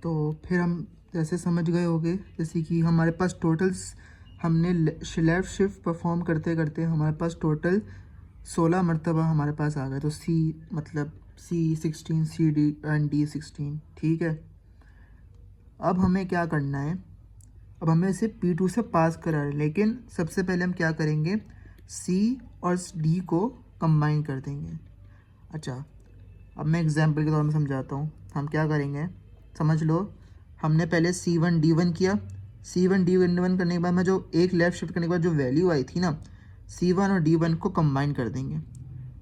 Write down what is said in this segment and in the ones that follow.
तो फिर हम जैसे समझ गए होंगे, जैसे कि हमारे पास टोटल्स हमने लेफ़्ट शिफ्ट परफॉर्म करते करते हमारे पास टोटल 16 मरतबा हमारे पास आ गए। तो सी मतलब C16, CD एंड D16, ठीक है। अब हमें क्या करना है, अब हमें इसे P2 से पास करा है, लेकिन सबसे पहले हम क्या करेंगे, C और D को कंबाइन कर देंगे। अच्छा, अब मैं एग्जांपल के तौर में समझाता हूँ। हम क्या करेंगे, समझ लो, हमने पहले C1 D1 किया। C1 D1 करने के बाद में जो एक लेफ़्ट शिफ्ट करने के बाद जो वैल्यू आई थी ना, C1 और D1 को कंबाइन कर देंगे।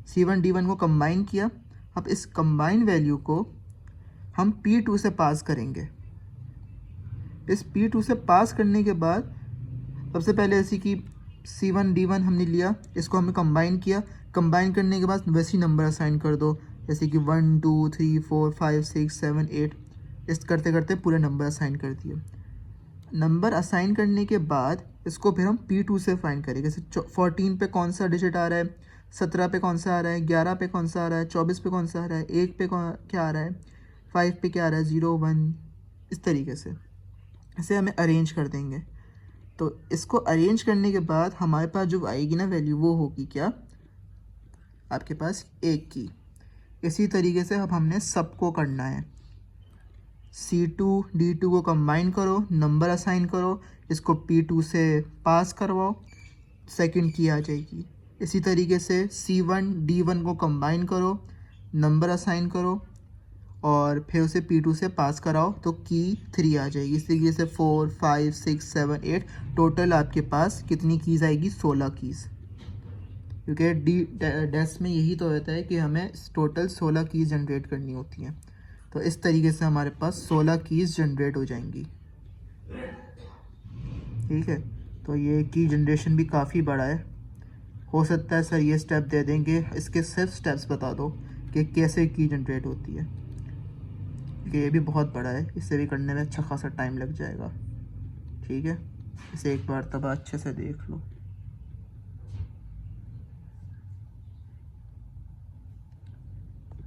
C1 D1 को कंबाइन किया। अब इस कंबाइन वैल्यू को हम P2 से पास करेंगे। इस P2 से पास करने के बाद सबसे पहले ऐसी कि C1 D1 हमने लिया, इसको हमने कंबाइन किया। कंबाइन करने के बाद वैसे ही नंबर असाइन कर दो, जैसे कि 1 2 3 4 5 6 7 8, इस करते करते पूरे नंबर असाइन कर दिए। नंबर असाइन करने के बाद इसको फिर हम P2 से फाइंड करेंगे। जैसे 14 पे कौन सा डिजिट आ रहा है, 17 पे कौन सा आ रहा है, 11 पे कौन सा आ रहा है, 24 पे कौन सा आ रहा है, 1 पे क्या आ रहा है, 5 पे क्या आ रहा है, 0 1, इस तरीके से इसे हमें अरेंज कर देंगे। तो इसको अरेंज करने के बाद हमारे पास जो आएगी ना वैल्यू, वो होगी क्या, आपके पास 1 की। इसी तरीके से अब हमने सबको करना है। C2 D2 को कंबाइन करो, नंबर असाइन करो, इसको P2 से पास करवाओ, सेकंड की आ जाएगी। इसी तरीके से C1 D1 को कंबाइन करो, नंबर असाइन करो और फिर उसे P2 से पास कराओ, तो की 3 आ जाएगी। इस तरीके से 4 5 6 7 8 टोटल आपके पास कितनी कीज़ आएगी, 16 कीज़। क्योंकि डेस में यही तो होता है कि हमें टोटल 16 कीज़ जनरेट करनी होती हैं। तो इस तरीके से हमारे पास 16 कीज़ जनरेट हो जाएंगी, ठीक है। तो ये की जनरेशन भी काफ़ी बड़ा है। हो सकता है सर ये स्टेप दे देंगे, इसके सिर्फ स्टेप्स बता दो कि कैसे की जनरेट होती है, क्योंकि ये भी बहुत बड़ा है, इसे भी करने में अच्छा खासा टाइम लग जाएगा, ठीक है। इसे एक बार तब अच्छे से देख लो।